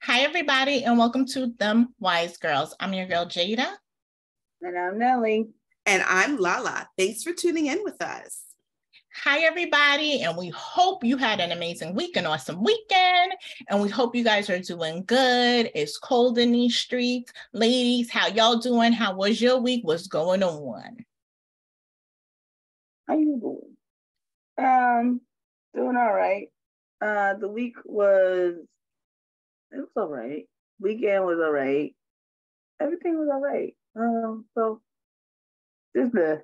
Hi, everybody, and welcome to Dem Wise Girls. I'm your girl, Jada. And I'm Nellie. And I'm Lala. Thanks for tuning in with us. Hi, everybody, and we hope you had an amazing week, an awesome weekend, and we hope you guys are doing good. It's cold in these streets. Ladies, how y'all doing? How was your week? What's going on? How you doing? Doing all right. The week was all right. Weekend was all right. Everything was all right. So just the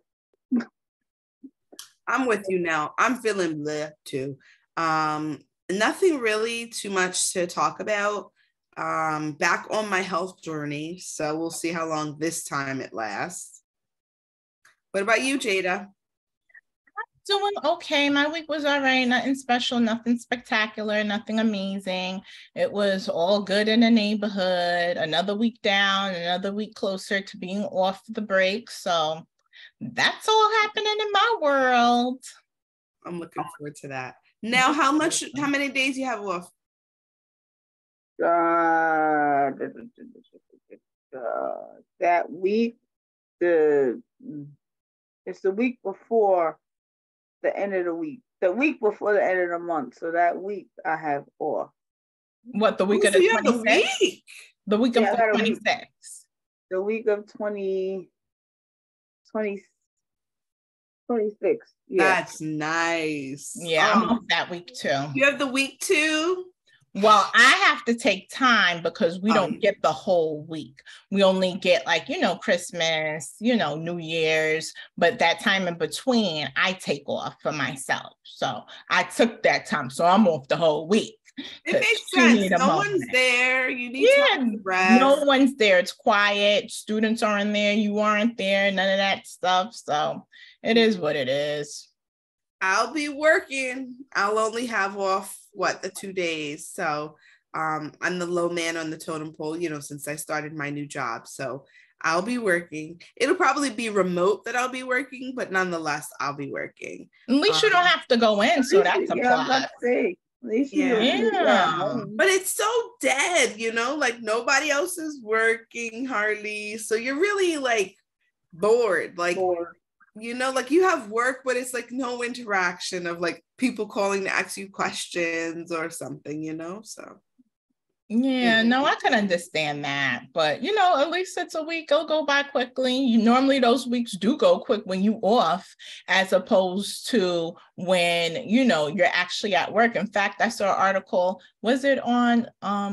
I'm with you now. I'm feeling bleh too. Nothing really too much to talk about. Back on my health journey, so we'll see how long this time it lasts. What about you, Jada? Doing okay. My week was all right. Nothing special, nothing spectacular, nothing amazing. It was all good in the neighborhood. Another week down, another week closer to being off the break. So that's all happening in my world. I'm looking forward to that. Now, how many days you have off? That week, it's the week before the end of the week. The week before the end of the month. So that week I have off. What, the week of the 26th? The week of the 26th. The week of 26. Yeah. That's nice. Yeah, I'm off that week too. You have the week too? Well, I have to take time because we don't get the whole week. We only get Christmas, New Year's, but that time in between, I take off for myself. So I took that time. So I'm off the whole week. It makes sense. No one's there. You need time to rest. No one's there. It's quiet. Students aren't there. You aren't there. None of that stuff. So it is what it is. I'll be working. I'll only have off the 2 days. So I'm the low man on the totem pole, since I started my new job. So I'll be working. It'll probably be remote that I'll be working, but nonetheless, I'll be working. At least you don't have to go in. So that's a plus. At least But it's so dead, nobody else is working hardly. So you're really bored. You have work, but it's no interaction of people calling to ask you questions or something, so. Yeah, no, I can understand that. But, at least it's a week. It'll go by quickly. Normally those weeks do go quick when you off, as opposed to when, you're actually at work. In fact, I saw an article, was it on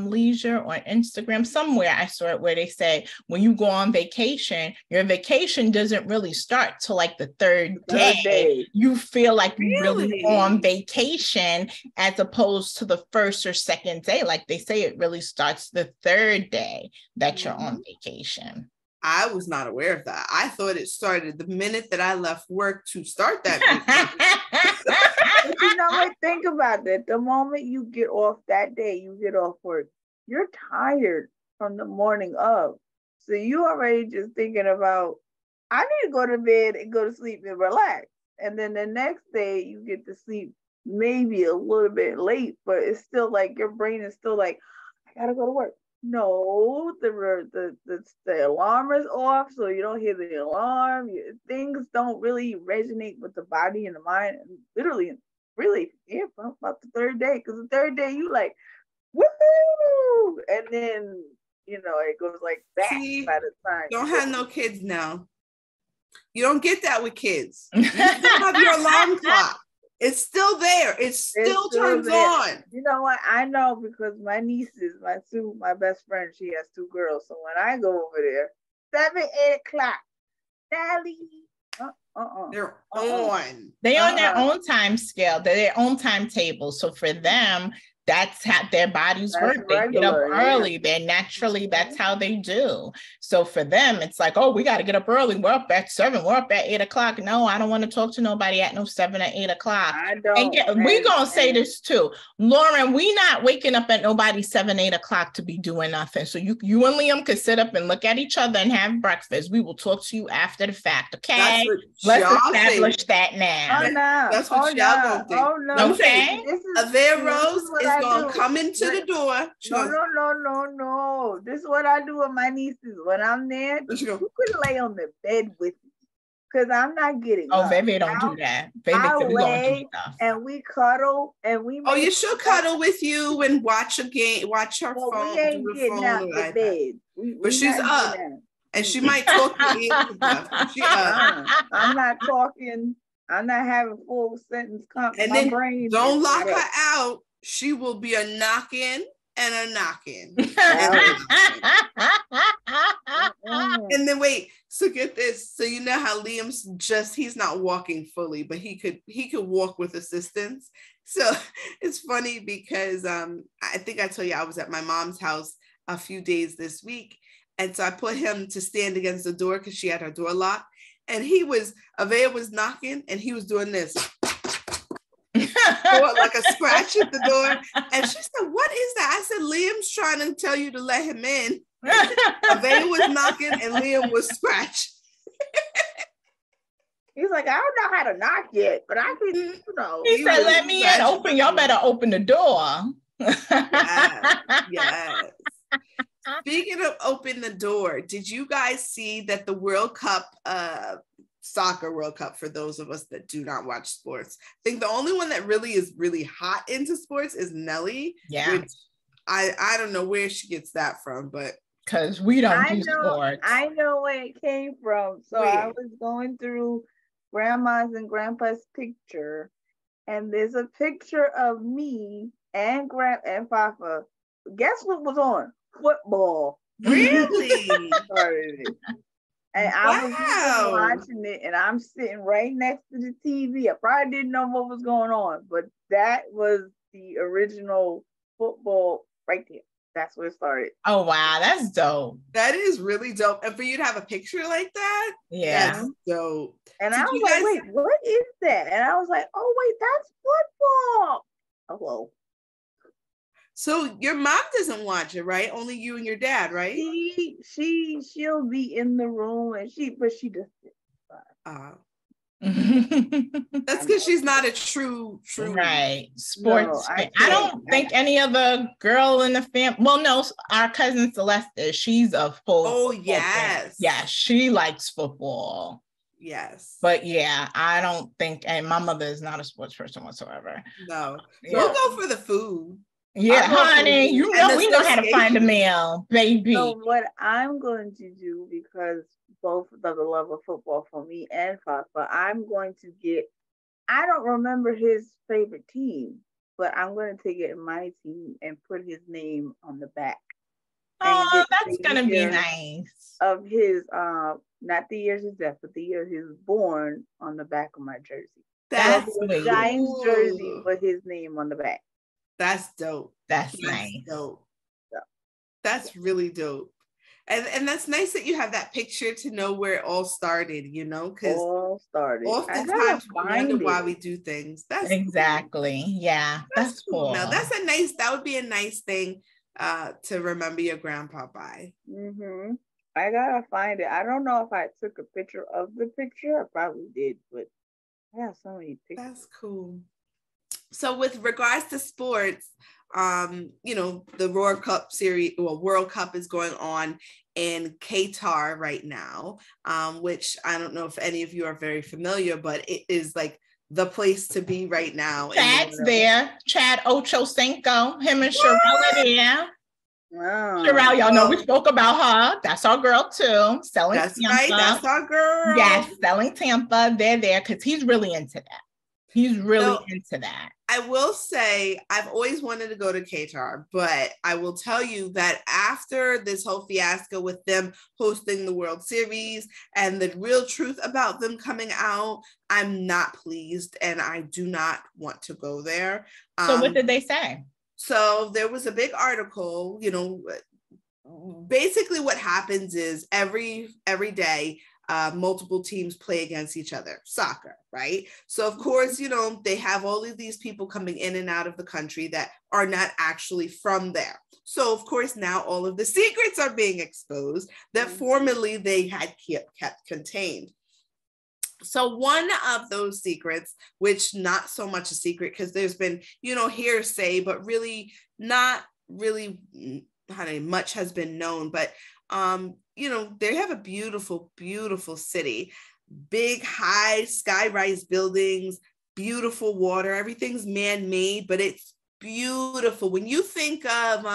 Leisure or Instagram? Somewhere I saw it where they say when you go on vacation, your vacation doesn't really start till the third day. You feel like you really on vacation as opposed to the first or second day. Like they say, it really starts the third day that you're on vacation. I was not aware of that. I thought it started the minute that I left work to start that vacation. But think about that. The moment you get off that day, you get off work, you're tired from the morning of. So you already just thinking about, I need to go to bed and go to sleep and relax. And then the next day you get to sleep maybe a little bit late, but it's still your brain is still I gotta go to work. No, the alarm is off, so you don't hear the alarm. Things don't really resonate with the body and the mind, and literally, really, from about the third day. Because the third day you woohoo, and then it goes that. See, by the time don't have no kids now. You don't get that with kids. You still have your alarm clock. It's still there. It still turns on. You know what? I know because my nieces, my best friend, she has 2 girls. So when I go over there, 7, 8 o'clock, Sally. They're on. They're on their own time scale. They're their own timetable. So for them, that's how their bodies work. They get up early. They're naturally, that's how they do. So for them, it's we got to get up early. We're up at 7. We're up at 8 o'clock. No, I don't want to talk to nobody at 7 or 8 o'clock. I don't. We're going to say this too. Lauren, we not waking up at nobody 7, 8 o'clock to be doing nothing. So you and Liam could sit up and look at each other and have breakfast. We will talk to you after the fact. Okay. Let's establish that now. Oh, no. That's what y'all gonna think. Oh, no. Okay. Averos is She's gonna come into the door. No. This is what I do with my nieces. When I'm there, you could lay on the bed with me. Because I'm not getting up. Baby don't do that. Baby said we gonna do stuff. And we cuddle and we you she'll cuddle with you and watch a game, watch her phone. We ain't getting out the bed. But she's up. And she might talk to you. She up. I'm not talking. I'm not having full sentence. And then don't lock her out. She will be a knocking and a knocking. And then wait, so get this. So you know how Liam's he's not walking fully, but he could walk with assistance. So it's funny because I think I told you I was at my mom's house a few days this week. And so I put him to stand against the door because she had her door locked. And Avea was knocking and he was doing this. Or like a scratch at the door. And she said, what is that? I said, Liam's trying to tell you to let him in. Avea was knocking and Liam was scratching. He's like, I don't know how to knock yet, but I can, He said, let me in. Y'all better open the door. Yes. Speaking of open the door, did you guys see that the World Cup, soccer World Cup, for those of us that do not watch sports, I think the only one that really is really hot into sports is Nelly. Yeah. Which I don't know where she gets that from, but because we don't do sports. I know where it came from. So I was going through grandma's and grandpa's picture, and there's a picture of me and Papa. Guess what was on? Football. Really? And I was watching it, and I'm sitting right next to the TV. I probably didn't know what was going on, but that was the original football right there. That's where it started. Oh, wow. That's dope. That is really dope. And for you to have a picture like that, that's dope. And I was like, wait, what is that? And I was like, oh, wait, that's football. Hello. So your mom doesn't watch it, right? Only you and your dad, right? She'll be in the room but she doesn't. That's because she's not a true right sports fan. I don't think any other girl in the family. Well, no, our cousin Celeste, she's a full. Oh yes, fan. Yeah, she likes football. Yes, but yeah, I don't think. And my mother is not a sports person whatsoever. No, we'll go for the food. Yeah, honey, we know how to find a meal, baby. So what I'm going to do, because both of the love of football for me and Papa, I'm going to get, I don't remember his favorite team, but I'm going to take it in my team and put his name on the back. Oh, that's going to be nice. Of his, not the years of death, but the year he was born on the back of my jersey. That's sweet. Giants jersey with his name on the back. That's dope. That's nice. Dope. Yeah. That's really dope. And that's nice that you have that picture to know where it all started, because oftentimes we wonder why we do things. That's exactly cool. Yeah. That's cool. Now that would be a nice thing to remember your grandpa by. Mm-hmm. I gotta find it. I don't know if I took a picture of the picture. I probably did, but I have so many pictures. That's cool. So with regards to sports, the World Cup is going on in Qatar right now, which I don't know if any of you are very familiar, but it is like the place to be right now. Chad's there. Chad Ochocinco, him and Sherelle are there. Wow. Sherelle, y'all know we spoke about her. That's our girl too. Selling That's Tampa. Right. That's our girl. Yes, Selling Tampa. They're there because he's really into that. He's really into that. I will say I've always wanted to go to Qatar, but I will tell you that after this whole fiasco with them hosting the World Series and the real truth about them coming out, I'm not pleased and I do not want to go there. So what did they say? So there was a big article, basically what happens is every day, multiple teams play against each other, soccer, right? So of course, they have all of these people coming in and out of the country that are not actually from there. So of course, now all of the secrets are being exposed that formerly they had kept contained. So one of those secrets, which not so much a secret because there's been, hearsay, but really not really much has been known. But, they have a beautiful, beautiful city, big, high sky-rise buildings, beautiful water. Everything's man-made, but it's beautiful. When you think of,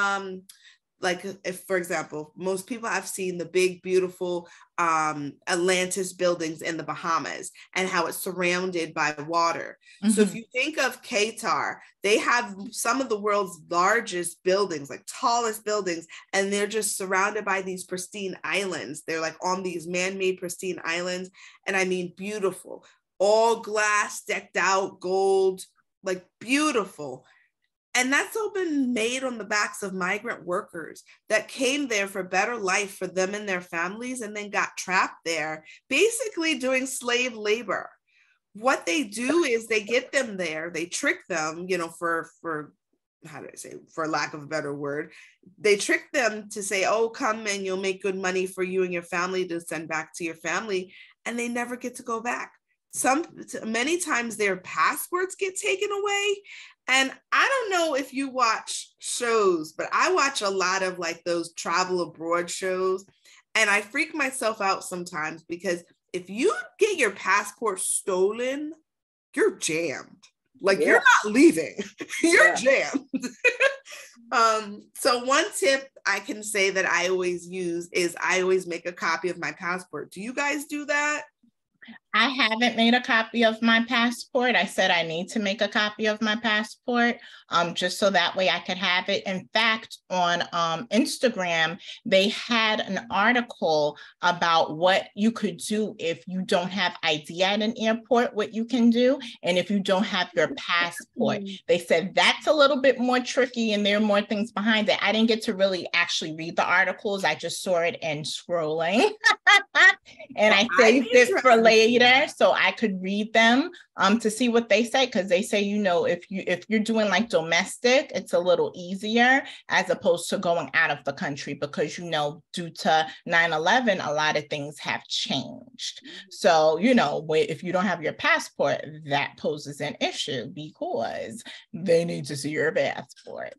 like, if, for example, most people have seen the big, beautiful Atlantis buildings in the Bahamas and how it's surrounded by water. Mm-hmm. So if you think of Qatar, they have some of the world's largest buildings, like tallest buildings, and they're just surrounded by these pristine islands. They're like on these man-made pristine islands. And I mean, beautiful, all glass, decked out, gold, like beautiful. And that's all been made on the backs of migrant workers that came there for better life for them and their families, and then got trapped there, basically doing slave labor. What they do is they get them there, they trick them, for how do I say, for lack of a better word, they trick them to say, oh, come and you'll make good money for you and your family to send back to your family. And they never get to go back. Many times their passports get taken away. And I don't know if you watch shows, but I watch a lot of like those travel abroad shows, and I freak myself out sometimes because if you get your passport stolen, you're jammed. Like you're not leaving, you're jammed. So one tip I can say that I always use is I always make a copy of my passport. Do you guys do that? I haven't made a copy of my passport. I said I need to make a copy of my passport, just so that way I could have it. In fact, on Instagram, they had an article about what you could do if you don't have ID at an airport, what you can do, and if you don't have your passport. They said that's a little bit more tricky and there are more things behind it. I didn't get to really actually read the articles. I just saw it and scrolling. And I saved it for later so I could read them to see what they say, because they say, if you're doing like domestic, it's a little easier as opposed to going out of the country, because due to 9/11 a lot of things have changed. So if you don't have your passport, that poses an issue because they need to see your passport.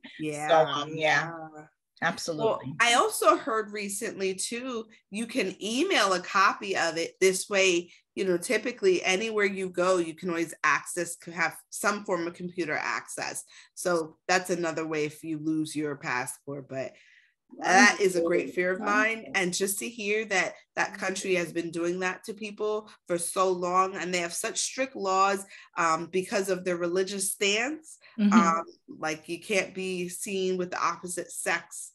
Absolutely. Well, I also heard recently too, you can email a copy of it. This way, typically anywhere you go, you can always have some form of computer access. So that's another way if you lose your passport. But that is a great fear of mine. And just to hear that that country has been doing that to people for so long, and they have such strict laws because of their religious stance. Like you can't be seen with the opposite sex.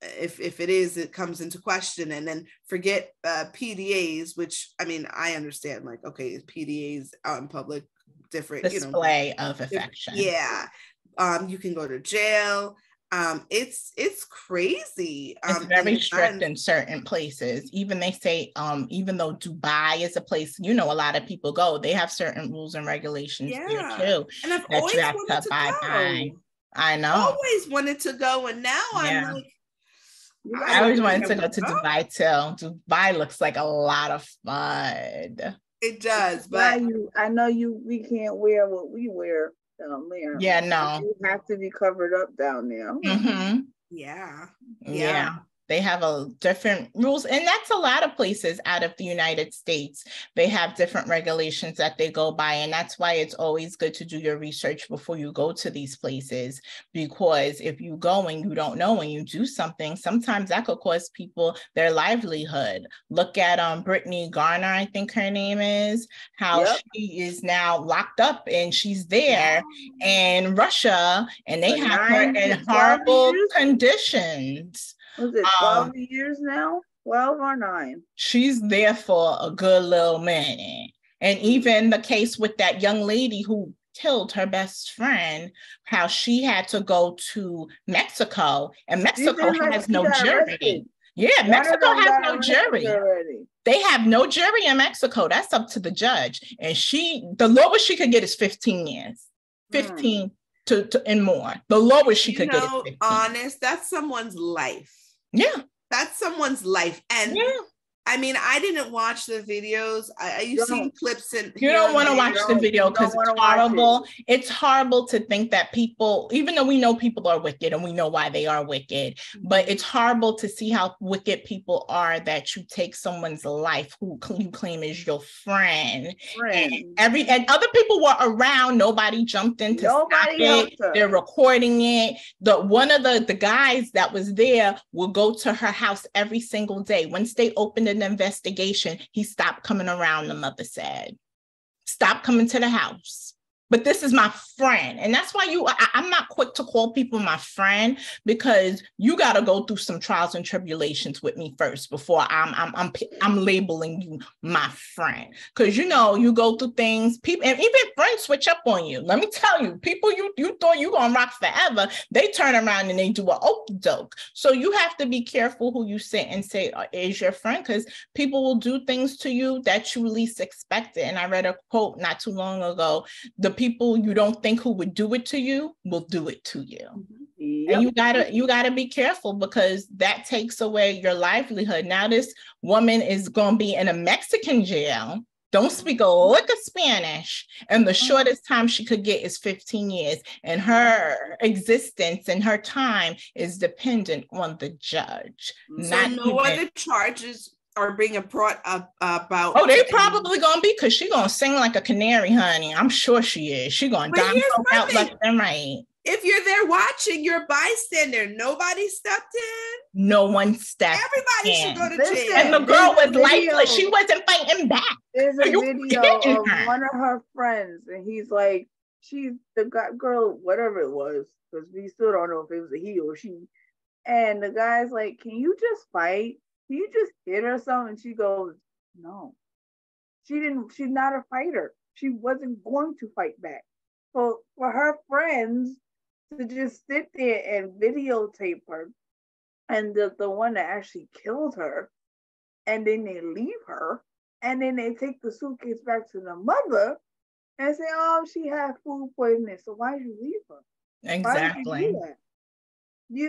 If it is, it comes into question. And then forget PDAs, which I mean, I understand, like, okay, PDAs out in public, different display of affection. Yeah. You can go to jail. It's crazy. It's very strict in certain places. Even they say, even though Dubai is a place, a lot of people go, they have certain rules and regulations there too. And I've always wanted to go. I know. Always wanted to go, and now I'm like, I always wanted to go to Dubai too. Dubai looks like a lot of fun. It does, but I know we can't wear what we wear down there. Yeah, no. You have to be covered up down there. Mm-hmm. Yeah. They have different rules, and that's a lot of places out of the United States. They have different regulations that they go by, and that's why it's always good to do your research before you go to these places, because if you go and you don't know and you do something, sometimes that could cost people their livelihood. Look at Brittany Garner, I think her name is, how she is now locked up and she's there in Russia, and they have her in horrible conditions. Was it 12 years now? 12 or 9? She's there for a good little minute. And even the case with that young lady who killed her best friend, how she had to go to Mexico, and Mexico has no jury. Yeah, Mexico has no jury. They have no jury in Mexico. That's up to the judge. And the lowest she could get is 15 years. 15 and more. The lowest she could get is 15. Honest, that's someone's life. Yeah. That's someone's life. And I mean, I didn't watch the videos. You've seen clips and you don't want to watch the video because it's horrible. It's horrible to think that people, even though we know people are wicked and we know why they are wicked, but it's horrible to see how wicked people are, that you take someone's life who you claim is your friend. And other people were around. Nobody jumped in to stop it. They're recording it. One of the guys that was there will go to her house every single day. Once they opened an investigation, he stopped coming around, the mother said. Stop coming to the house. But this is my friend. And that's why I'm not quick to call people my friend, because you got to go through some trials and tribulations with me first before I'm labeling you my friend. Because, you know, you go through things, people, and even friends switch up on you. Let me tell you, people you thought you going to rock forever, they turn around and they do a okey-doke. So you have to be careful who you sit and say is your friend, because people will do things to you that you least expect it. And I read a quote not too long ago: the people you don't think who would do it to you will do it to you. Yep. And you gotta be careful, because that takes away your livelihood. Now this woman is going to be in a Mexican jail, don't speak a lick of Spanish, and the shortest time she could get is 15 years. And her existence and her time is dependent on the judge. So no other charges are being brought up about. Oh, they probably gonna be, because she gonna sing like a canary, honey. I'm sure she is. She gonna dime out left and right. If you're there watching, you're a bystander. Nobody stepped in. No one stepped Everybody in. Should go to jail. And the girl was lifeless. She wasn't fighting back. There's a video of one of her friends, and he's like, she's the girl, whatever it was, because we still don't know if it was a he or she. And the guy's like, can you just fight? Can you just hit her something? And she goes, no. She's not a fighter. She wasn't going to fight back. So for her friends to just sit there and videotape her, and the one that actually killed her, and then they leave her, and then they take the suitcase back to the mother and say, oh, she had food poisoning. So why did you leave her? Exactly. Why did you do that?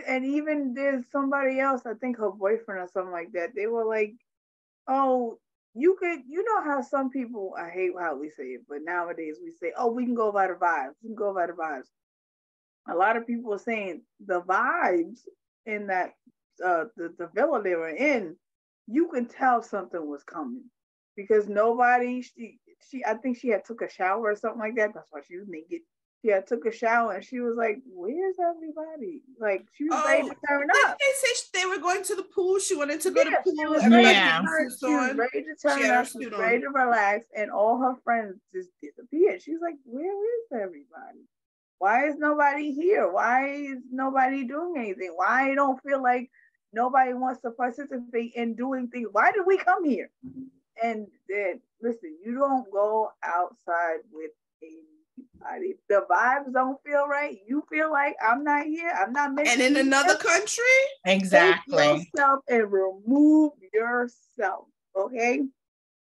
And even there's somebody else, I think her boyfriend or something like that, they were like, oh, you know how some people, I hate how we say it, but nowadays we say, oh, we can go by the vibes. We can go by the vibes. A lot of people are saying the vibes in that, the villa they were in, you could tell something was coming, because nobody, I think she had took a shower or something like that. That's why she was naked. She had took a shower and she was like, where's everybody? Like, she was ready to turn up. They said they were going to the pool. She wanted to go to the pool. She was ready to turn up. She was ready to relax. And all her friends just disappeared. She was like, where is everybody? Why is nobody here? Why is nobody doing anything? Why I don't feel like nobody wants to participate in doing things? Why did we come here? And then, listen, you don't go outside with anybody. The vibes don't feel right. You feel like I'm not here. I'm not making. And in another country, exactly. Take yourself and remove yourself, okay?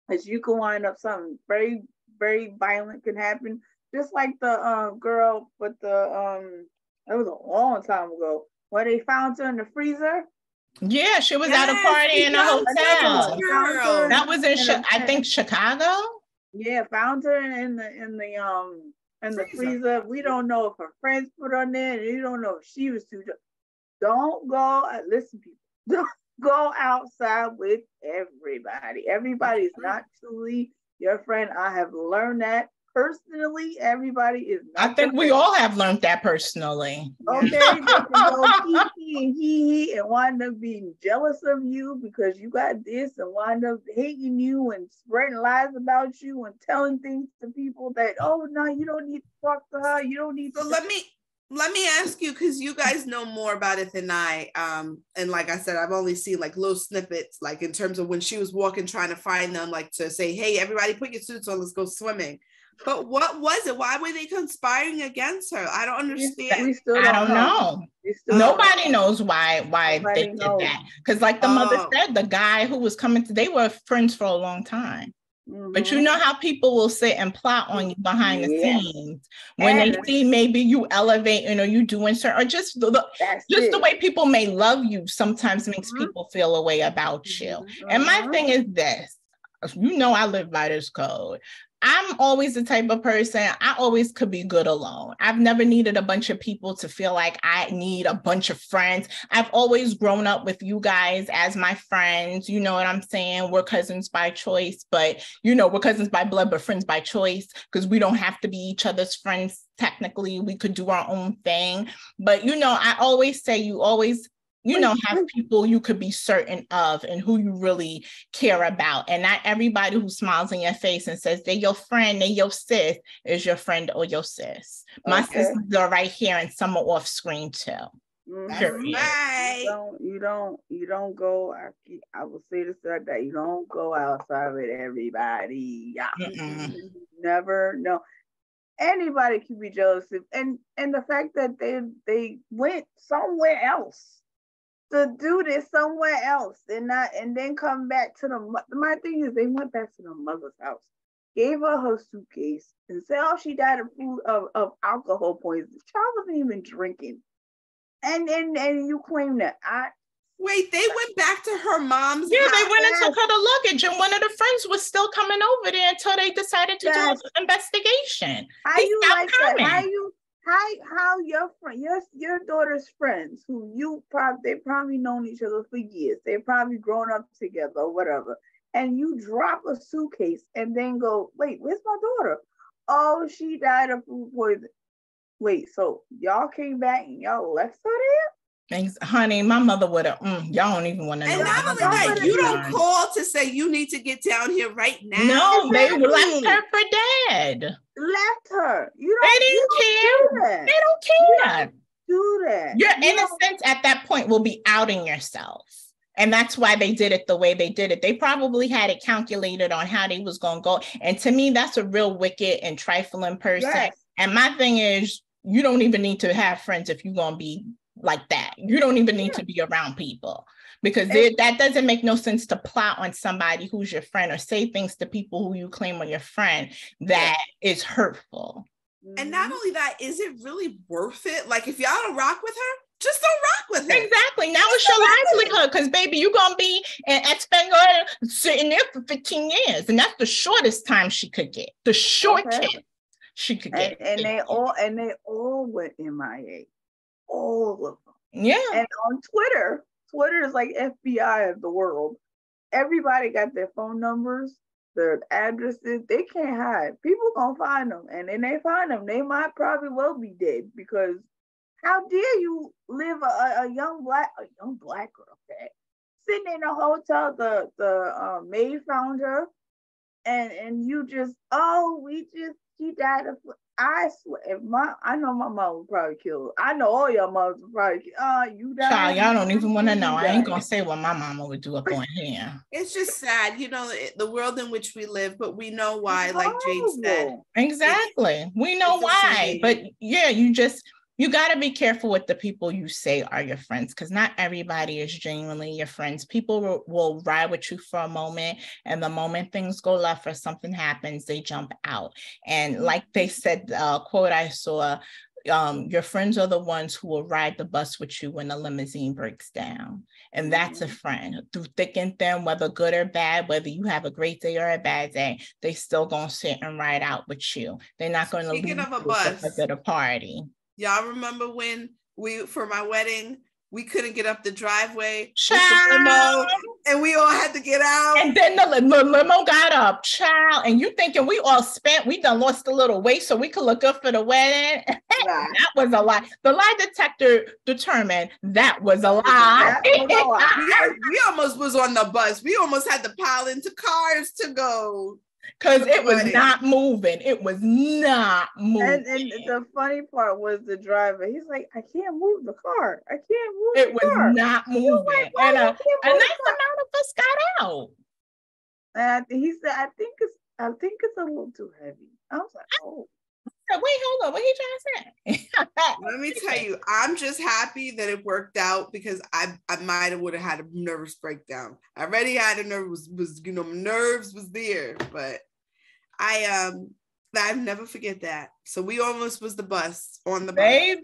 Because you can wind up something very, very violent can happen. Just like the girl with the it was a long time ago where they found her in the freezer. Yeah, she was at a party in a hotel. That was in I think Chicago. Yeah, found her in the freezer. We don't know if her friends put her in there, and you don't know if she was too. Don't go. Listen, people, don't go outside with everybody. Everybody is not truly your friend. I have learned that personally. Everybody is not. I think we all have learned that personally. Okay, they can go he and wind up being jealous of you because you got this, and wind up hating you and spreading lies about you and telling things to people that, oh no, you don't need to talk to her. You don't need to. So let me ask you, because you guys know more about it than I. And like I said, I've only seen like little snippets, like in terms of when she was walking, trying to find them, like to say, hey, everybody put your suits on, let's go swimming. But what was it? Why were they conspiring against her? I don't understand. I don't know. Nobody knows why they did that. Because like the mother said, the guy who was coming to, they were friends for a long time. But you know how people will sit and plot on you behind the scenes when they see maybe you elevating or you doing certain, or just the way people may love you sometimes makes people feel a way about you. And my thing is this, I live by this code. I'm always the type of person, I always could be good alone. I've never needed a bunch of people to feel like I need a bunch of friends. I've always grown up with you guys as my friends. You know what I'm saying? We're cousins by choice, but we're cousins by blood, but friends by choice, because we don't have to be each other's friends. Technically, we could do our own thing. But, I always say you always have people you could be certain of and who you really care about. And not everybody who smiles in your face and says they're your friend, they're your sis, is your friend or your sis. My sisters are right here and some are off screen too. Right. You don't go, I will say this like that, you don't go outside with everybody. Never, no. Anybody can be jealous of, and the fact that they went somewhere else to do this somewhere else and then come back to my thing is they went back to the mother's house, gave her suitcase and said, she died of alcohol poisoning. The child wasn't even drinking. And you claim that wait, they went back to her mom's house. They went and took her the luggage, and one of the friends was still coming over there until they decided to do an investigation. How you like that? How your friend, your daughter's friends, who they probably known each other for years, they probably grown up together or whatever, and you drop a suitcase and then go, wait, where's my daughter? Oh, she died of food poisoning. Wait, so y'all came back and y'all left her there? Thanks, honey. My mother would have. Y'all don't even want to know. And not only that, you don't call to say you need to get down here right now. No, they left her for dead. Left her. They didn't care. They don't care. Do that. Your innocence at that point will be outing yourself. And that's why they did it the way they did it. They probably had it calculated on how they was going to go. And to me, that's a real wicked and trifling person. Yes. And my thing is, you don't even need to have friends if you're going to be like that. You don't even need to be around people, because that doesn't make no sense to plot on somebody who's your friend or say things to people who you claim are your friend that is hurtful. And not only that, is it really worth it? Like, if y'all don't rock with her, just don't rock with her. Exactly. Now it's your livelihood, because baby, you're gonna be an ex-Bangor sitting there for 15 years, and that's the shortest time she could get. The shortest she could get. And they all went MIA. All of them. Yeah. And on Twitter is like FBI of the world. Everybody got their phone numbers, their addresses. They can't hide. People gonna find them, and then they find them, they might probably well be dead, because how dare you live a young black girl, sitting in a hotel, the maid found her, and you just, she died of, I swear, I know my mom would probably kill her. I know all your moms would probably kill. You died. Child, y'all don't even want to know. I ain't gonna say what my mama would do up on here. It's just sad, the world in which we live, but we know why, like Jade said. Exactly. We know why. But yeah, you got to be careful with the people you say are your friends, because not everybody is genuinely your friends. People will ride with you for a moment, and the moment things go left or something happens, they jump out. And like they said, quote I saw, your friends are the ones who will ride the bus with you when the limousine breaks down. And that's a friend. Through thick and thin, whether good or bad, whether you have a great day or a bad day, they still gonna sit and ride out with you. They're not gonna leave you at a party. Y'all remember when for my wedding, we couldn't get up the driveway with the limo, and we all had to get out. And then the limo got up, child. And you thinking we done lost a little weight so we could look good for the wedding. That was a lie. The lie detector determined that was a lie. We almost was on the bus. We almost had to pile into cars to go. Because it was not moving. It was not moving. And the funny part was the driver. He's like, I can't move the car. I can't move the car. It was not moving. Like, and a nice amount of us got out. And he said, I think it's a little too heavy. I was like, oh. hold on. What are you trying to say? Let me tell you, I'm just happy that it worked out because I might have would have had a nervous breakdown. I already had a nervous nerves was there, but I'll never forget that. So we almost was the bus on the bus. Baby,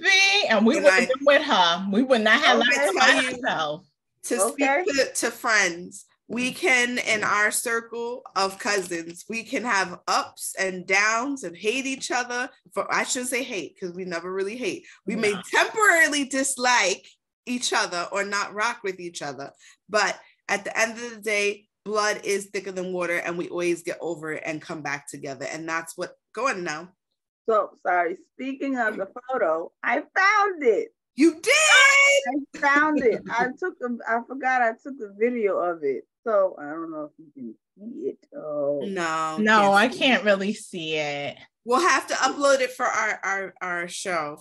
and we would have been with her. We would not have left her by herself. To speak to friends, we can, in our circle of cousins, we can have ups and downs and hate each other. I shouldn't say hate because we never really hate. We may temporarily dislike each other or not rock with each other. But at the end of the day, blood is thicker than water and we always get over it and come back together. And that's what, go on now. So, sorry, speaking of the photo, I found it. You did? I found it. I forgot I took a video of it. So I don't know if you can see it. Oh. No, I can't really see it. We'll have to upload it for our show.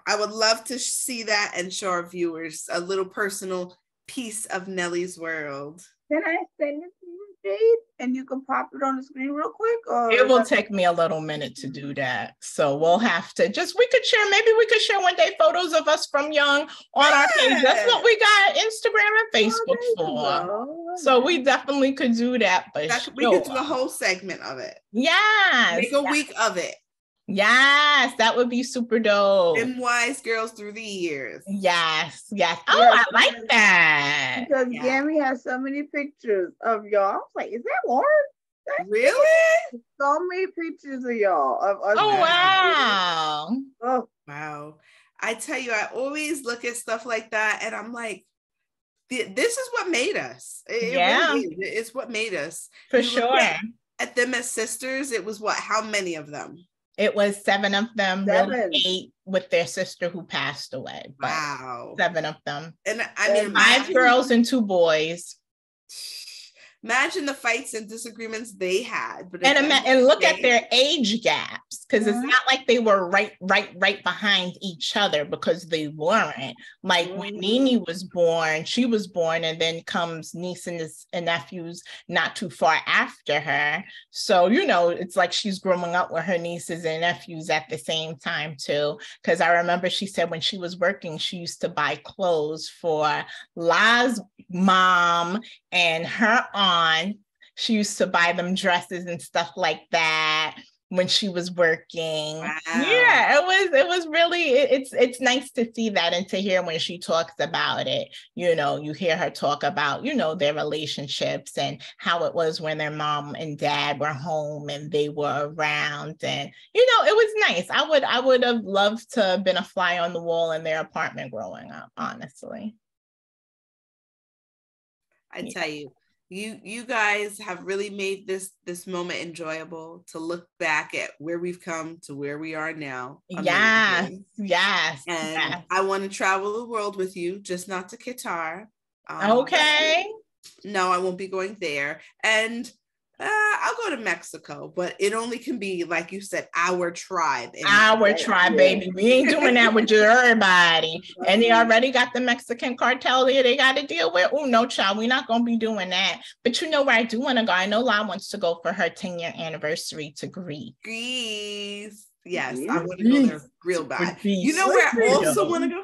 I would love to see that and show our viewers a little personal piece of Nelly's world. Can I send it to you, Jade? And you can pop it on the screen real quick? Or it will take me a little minute to do that. So we'll have to maybe we could share one day photos of us from young on our page. That's what we got Instagram and Facebook for. So we definitely could do that. But we could do a whole segment of it. Yes. Make a week of it. Yes, that would be super dope. Dem Wise Girls through the years. Yes. Oh, I like that. Because Gammy has so many pictures of y'all. I was like, is that Lauren? Really? So many pictures of y'all. Wow. Oh, wow. I tell you, I always look at stuff like that and I'm like, this is what made us. Really is. It's what made us. For sure. At them as sisters, it was what? How many of them? It was 7 of them, really 8 with their sister who passed away. But wow. 7 of them. And I mean, 5 girls and 2 boys. Imagine the fights and disagreements they had. But and look at their age gaps, because it's not like they were right behind each other, because they weren't. Like when Nene was born, she was born, and then comes niece and nephews not too far after her. So, it's like she's growing up with her nieces and nephews at the same time too. Because I remember she said when she was working, she used to buy clothes for La's mom and her aunt. She used to buy them dresses and stuff like that when she was working. Wow. Yeah, it was really, it's nice to see that and to hear when she talks about it. You hear her talk about, their relationships and how it was when their mom and dad were home and they were around. And, it was nice. I would have loved to have been a fly on the wall in their apartment growing up, honestly. I tell you. You guys have really made this moment enjoyable to look back at where we've come to where we are now. Amazing. Yes. And I want to travel the world with you, just not to Qatar. Okay. No, I won't be going there. And I'll go to Mexico, but it only can be, like you said, our tribe. Our tribe, baby. We ain't doing that with everybody. And they already got the Mexican cartel there they got to deal with. Oh, no, child, we're not going to be doing that. But where I do want to go? I know La wants to go for her 10-year anniversary to Greece. Greece. Yes, I want to go there real bad. Where I also want to go?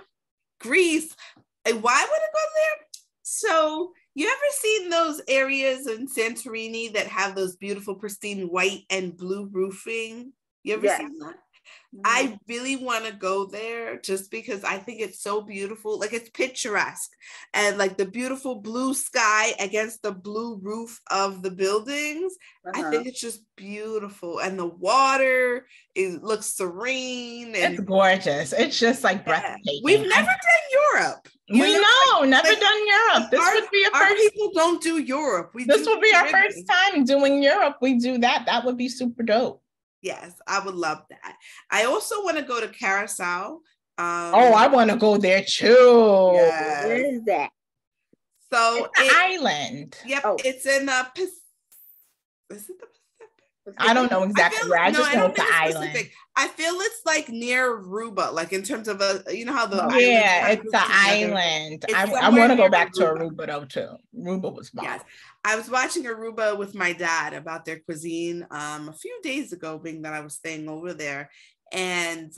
Greece. And why would I go there? So, you ever seen those areas in Santorini that have those beautiful, pristine white and blue roofing? You ever seen that? I really want to go there just because I think it's so beautiful. Like, it's picturesque, and like the beautiful blue sky against the blue roof of the buildings. I think it's just beautiful. And the water, it looks serene. And it's gorgeous. It's just like breathtaking. We've never done Europe. Never done Europe. This would be our people don't do Europe. This would be our first time doing Europe. We do that. That would be super dope. Yes, I would love that. I also want to go to Carousel. I want to go there too. Yes. Where is that? So it's an island. Yep, it's in the Pacific. Is it the Pacific? I don't know exactly where. I just know it's an island. I feel it's like near Aruba, like in terms of you know how the it's an island. I want to go back to Aruba though too. Aruba was fun. Yes, I was watching Aruba with my dad about their cuisine a few days ago, being that I was staying over there, and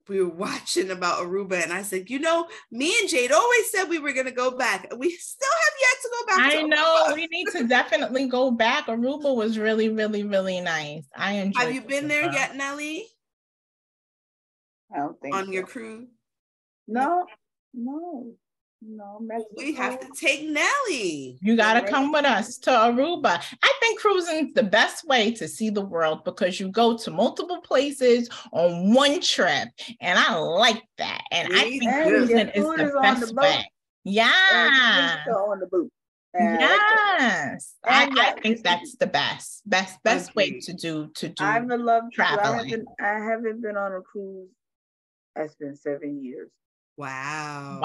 we were watching about Aruba, and I said, you know, me and Jade always said we were going to go back. We still have yet to go back. I know. We need to definitely go back. Aruba was really, really, really nice. I enjoyed it. Have you been there yet, Nelly? I don't think on your cruise? No. We have to take Nelly. You got to come with us to Aruba. I think cruising is the best way to see the world because you go to multiple places on one trip. And I like that. And I think cruising is the best way. Yeah. On the boat. Yes. I think that's the best way to do I would love traveling. I haven't been on a cruise. It's been 7 years. Wow.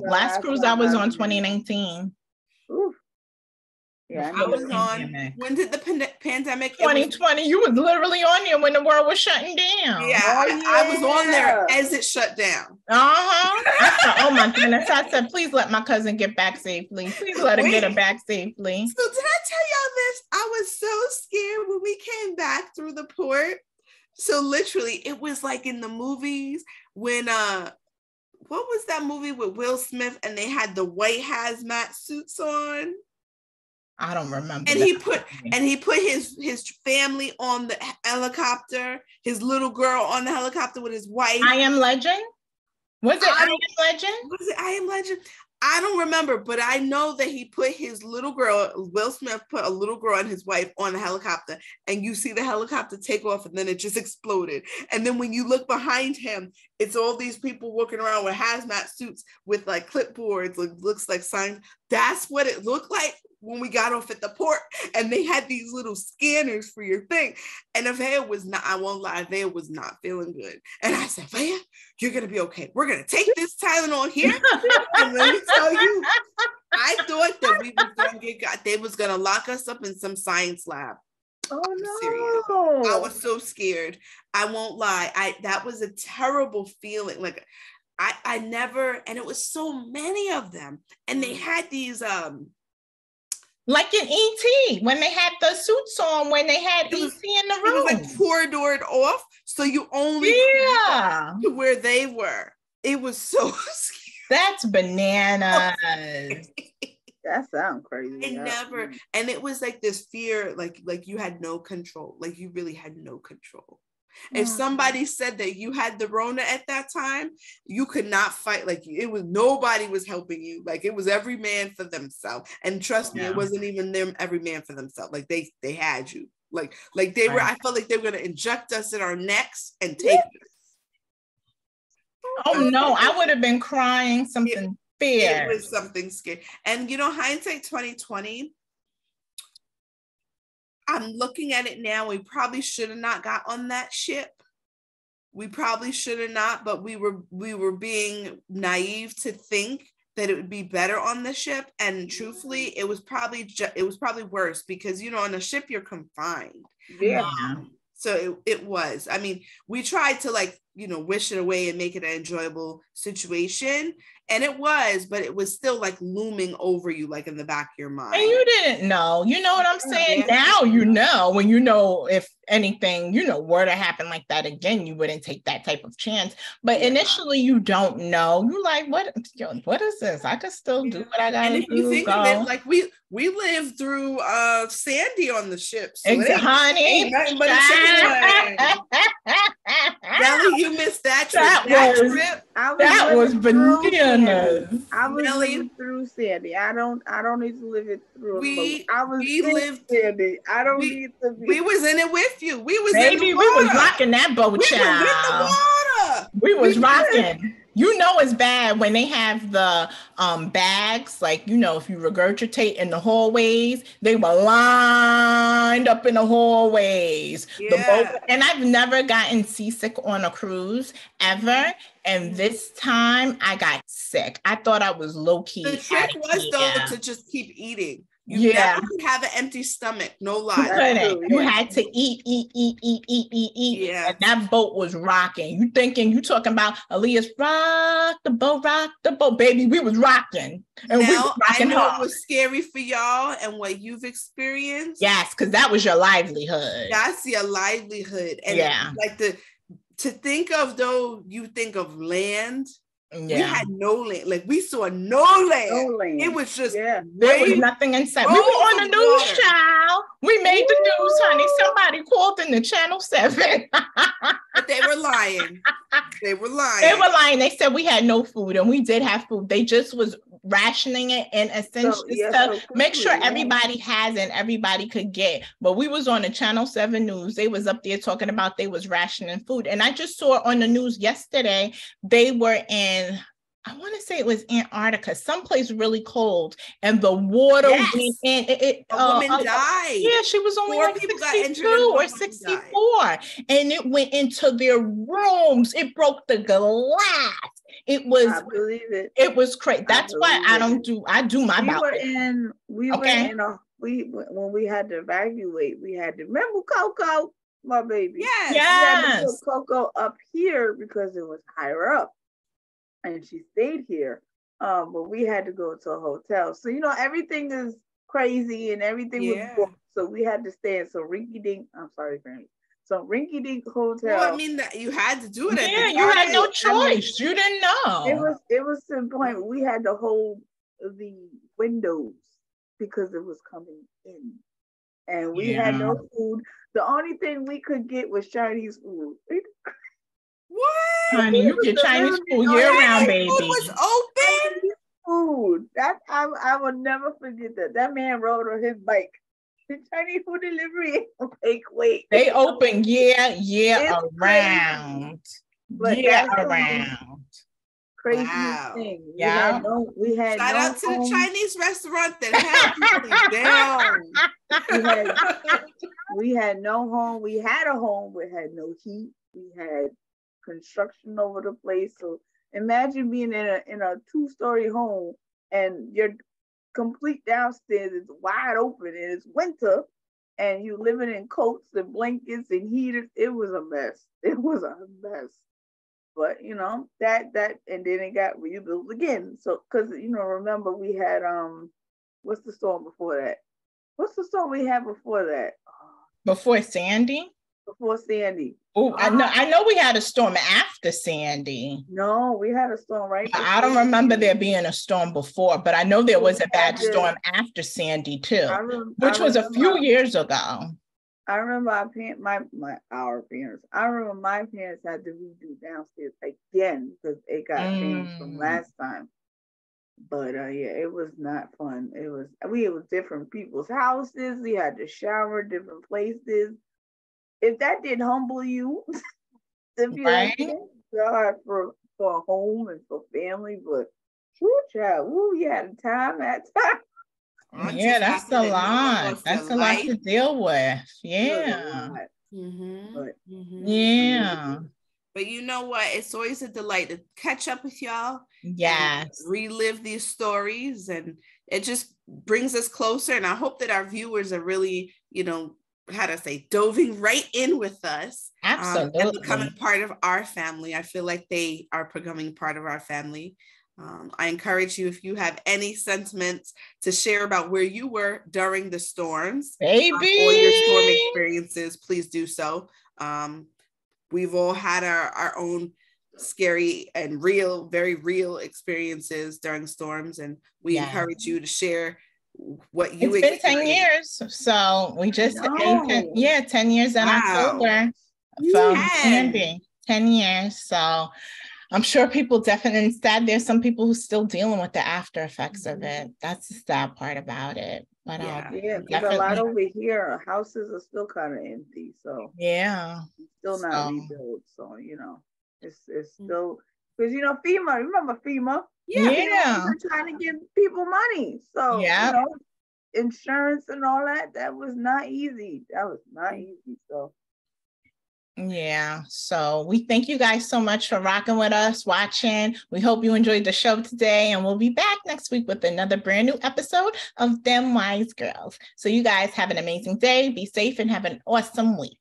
Last cruise I was on 2019. Oof. Yeah, I was on. When did the pandemic? 2020. You was literally on there when the world was shutting down. Yeah, I was on there as it shut down. Oh my goodness! I said, please let my cousin get back safely. Please let her get her back safely. So did I tell y'all this? I was so scared when we came back through the port. So literally, it was like in the movies when what was that movie with Will Smith and they had the white hazmat suits on? I don't remember. And he put his family on the helicopter, his little girl on the helicopter with his wife. I Am Legend? Was it I Am Legend? Was it I Am Legend? I don't remember, but I know that he put his little girl, Will Smith put a little girl and his wife on the helicopter, and you see the helicopter take off and then it just exploded. And then when you look behind him, it's all these people walking around with hazmat suits with like clipboards, looks like signs. That's what it looked like when we got off at the port, and they had these little scanners for your thing. And Avea was not, I won't lie, Avea was not feeling good. And I said, Avea, you're going to be okay. We're going to take this Tylenol here. And let me tell you, I thought that we was going to they was going to lock us up in some science lab. Oh no. Serious. I was so scared. I won't lie. That was a terrible feeling. Like I never, and it was so many of them. And they had these, like in E.T., when they had the suits on, when they had E.T. in the room. It was like corridored off, so you only to where they were. It was so scary. That's bananas. That sounds crazy. And it was like this fear, like you had no control. Like you really had no control. If somebody said that you had the Rona at that time, you could not fight. Like it was, nobody was helping you. Like it was every man for themselves. And trust me, it wasn't even them, every man for themselves. Like they had you. Like they were, I felt like they were going to inject us in our necks and take us. Oh no, I would have been crying something fierce. It was something scary. And you know, hindsight 2020, I'm looking at it now. We probably should have not got on that ship. We probably should have not, but we were being naive to think that it would be better on the ship. And truthfully, it was probably worse because, you know, on a ship you're confined. Yeah. So it was. I mean, we tried to wish it away and make it an enjoyable situation. And it was, but it was still like looming over you, like in the back of your mind. And you didn't know. You know what I'm saying? Yeah. Now you know, when you know if anything, were to happen like that again, you wouldn't take that type of chance. But initially you don't know. You're like, what is this? I could still do what I gotta do. And if you think of it, like we lived through Sandy on the ship. So honey. Ain't nothing but a chicken. Nelly, you missed that trip. That was bananas. I was living through Sandy. I don't need to live it through. We lived Sandy. I don't need to be. We was in it with you. We was in the water. We was rocking that boat, child. We were in the water. We was rocking. You know it's bad when they have the bags, like, if you regurgitate in the hallways, they were lined up in the hallways. Yeah. And I've never gotten seasick on a cruise ever. And this time I got sick. I thought I was low-key. The trick was though to just keep eating. You never could have an empty stomach, no lie. You couldn't. You had to eat. Yeah. And that boat was rocking. You thinking, you talking about Aaliyah's rock the boat, baby. We was rocking. And now, we was rocking I know hard. it was scary for y'all and what you've experienced. Yes, because that was your livelihood. That's your livelihood. And like to think of, though, you think of land. We had no land. Like, we saw no land. No land. It was just there was nothing inside. We were on the news, child. We made the news, honey. Somebody called in the Channel 7. But they were lying. They were lying. They said we had no food, and we did have food. They just was rationing it and essential stuff. Make sure everybody has and everybody could get. But we was on the Channel 7 news. They was up there talking about they was rationing food. And I just saw on the news yesterday, they were in, I want to say it was Antarctica, someplace really cold, and the water went in. A woman died. Yeah, she was only like 62 or 64, and it went into their rooms. It broke the glass. It was. I believe it. It was crazy. That's why I do my best. When we had to evacuate, we had to remember Coco, my baby. Yes. We had to put Coco up here because it was higher up. And she stayed here, but we had to go to a hotel. So, everything is crazy and everything was booked. So we had to stay in some rinky-dink, I'm sorry, Granny, some rinky-dink hotel. Well, I mean, that you had to do it. Yeah, you had no choice. You didn't know. It was to the point we had to hold the windows because it was coming in. And we had no food. The only thing we could get was Chinese food. What? Honey, you get Chinese food year round, baby. Food was open. Food. I will never forget that. That man rode on his bike. The Chinese food delivery. Wait. They open year around. Crazy thing. Yeah. We had Shout out to home. the Chinese restaurant that held people down. We had no home. We had a home, but had no heat. We had construction over the place. So imagine being in a 2-story home and your complete downstairs is wide open and it's winter and you living in coats and blankets and heaters. It was a mess. But that and then it got rebuilt again. So because remember we had what's the storm before that? What's the storm we had before that? Before Sandy? Before Sandy. Oh, I know we had a storm after Sandy. No, we had a storm right before. I don't remember there being a storm before, but I know there was a bad storm after Sandy too, which was a few years ago. I remember our parents. I remember my parents had to redo downstairs again because it got changed from last time. But it was not fun. It was different people's houses. We had to shower different places. If that didn't humble you, to be like, thank God for a home and for family, but you had a time at time. Yeah, that's a lot. That's a lot to deal with. Yeah. But you know what? It's always a delight to catch up with y'all. Yes. Relive these stories, and it just brings us closer. And I hope that our viewers are really, doving right in with us. Absolutely. And becoming part of our family. I feel like they are becoming part of our family. I encourage you, if you have any sentiments to share about where you were during the storms, baby, or your storm experiences, please do so. We've all had our own scary and very real experiences during storms, and we encourage you to share what you experienced. It's been 10 years, so we just 10 years in October from Sandy. 10 years, so I'm sure people definitely sad. There's some people who still dealing with the after effects of it. That's the sad part about it. But because a lot over here, houses are still kind of empty. So still not rebuilt. So it's still because FEMA. Remember FEMA? Yeah. We're trying to give people money. So insurance and all that. That was not easy. So Yeah. So we thank you guys so much for rocking with us, watching. We hope you enjoyed the show today, and we'll be back next week with another brand new episode of Dem Wise Girls. So you guys have an amazing day. Be safe and have an awesome week.